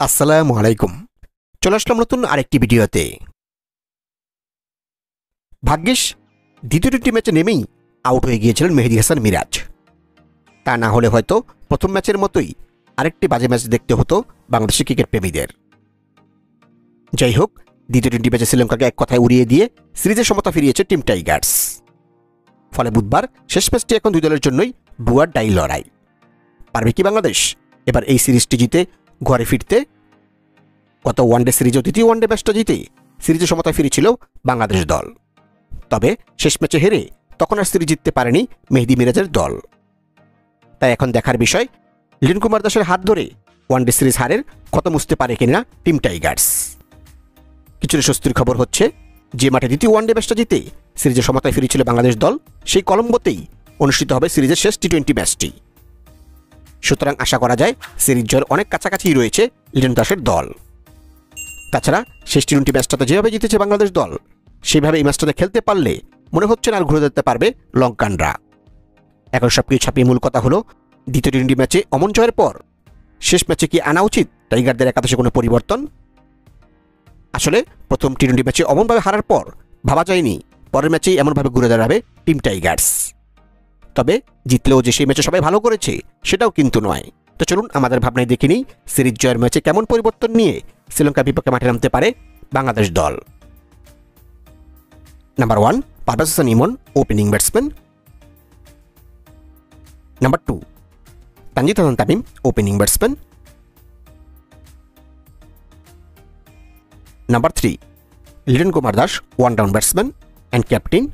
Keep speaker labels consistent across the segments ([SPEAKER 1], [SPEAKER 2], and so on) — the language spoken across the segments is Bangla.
[SPEAKER 1] আসসালামু আলাইকুম। চলে আসলাম নতুন আরেকটি ভিডিওতে। ভাগ্যিস দ্বিতীয় টি ম্যাচে নেমেই আউট হয়ে গিয়েছিলেন মেহেদী হাসান মিরাজ। তা না হলে হয়তো প্রথম ম্যাচের মতোই আরেকটি বাজে ম্যাচ দেখতে হতো বাংলাদেশের ক্রিকেট প্রেমীদের। যাই হোক, দ্বিতীয় টি ম্যাচে শ্রীলঙ্কাকে এক কথায় উড়িয়ে দিয়ে সিরিজের সমতা ফিরিয়েছে টিম টাইগার্স। ফলে বুধবার শেষ ম্যাচটি এখন দুই দলের জন্যই বুয়ার ডাই লড়াই। পারবে কি বাংলাদেশ এবার এই সিরিজটি জিতে ঘরে ফিরতে? গত ওয়ানডে সিরিজেও দ্বিতীয় ওয়ানডে ম্যাচটা জিতে সিরিজের সমতায় ফিরেছিল বাংলাদেশ দল। তবে শেষ ম্যাচে হেরে তখন আর সিরিজ জিততে পারেনি মেহেদী মিরাজের দল। তাই এখন দেখার বিষয়, লিটন কুমার দাসের হাত ধরে ওয়ানডে সিরিজ হারের ক্ষত মুছতে পারে কিনা টিম টাইগার্স। কিছুটা স্বস্তির খবর হচ্ছে, যে মাঠে দ্বিতীয় ওয়ানডে ম্যাচটা জিতে সিরিজের সমতায় ফিরেছিল বাংলাদেশ দল, সেই কলম্বোতেই অনুষ্ঠিত হবে সিরিজের শেষ টি-20 ম্যাচটি। সুতরাং আশা করা যায় সিরিজ জয়ের অনেক কাছাকাছি রয়েছে লিটন দাসের দল। তাছাড়া শেষ টি-20 ম্যাচটাতে যেভাবে জিতেছে বাংলাদেশ দল, সেভাবে এই ম্যাচটাতে খেলতে পারলে মনে হচ্ছে না আর ঘুরে যেতে পারবে লঙ্কানরা। এখন সবকিছু ছাপিয়ে মূল কথা হলো, দ্বিতীয় টি-20 ম্যাচে অমন জয়ের পর শেষ ম্যাচে কি আনা উচিত টাইগারদের একাদশে কোনো পরিবর্তন? আসলে প্রথম টি-20 ম্যাচে অমনভাবে হারার পর ভাবা যায়নি পরের ম্যাচেই এমনভাবে ঘুরে দাঁড়াবে টিম টাইগার্স। তবে জিতলেও যে সেই ম্যাচে সবাই ভালো করেছে সেটাও কিন্তু নয়। তো চলুন আমাদের ভাবনায় দেখে নিই সিরিজ জয়ের ম্যাচে কেমন পরিবর্তন নিয়ে শ্রীলঙ্কার বিপক্ষে মাঠে নামতে পারে বাংলাদেশ দল। Number 1, Parvez Hossain Emon, opening batsman. Number 2, Tanzid Hasan Tamim, opening batsman. Number 3, Liton Kumar Das, one down batsman and captain.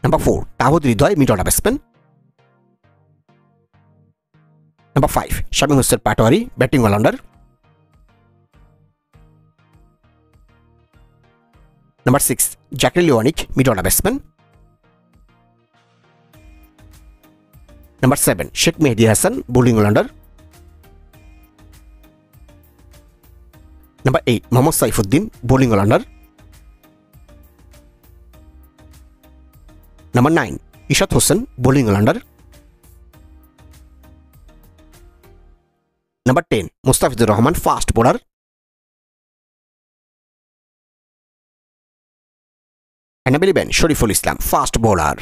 [SPEAKER 1] Number 4, Towhid Hridoy, mid order batsman. Number 5, Shamim Hossain Patwari, batting allrounder. Number 6, Jaker Ali Anik, mid order batsman. Number 7, Sheikh Mehedi Hasan, bowling allrounder. Number 8, Mohammad Saifuddin, bowling allrounder. Number 9, Ishat Hossain, bowling allrounder. Number 10, Mustafizur Rahman, fast bowler. And number 11, Shoriful Islam, fast bowler.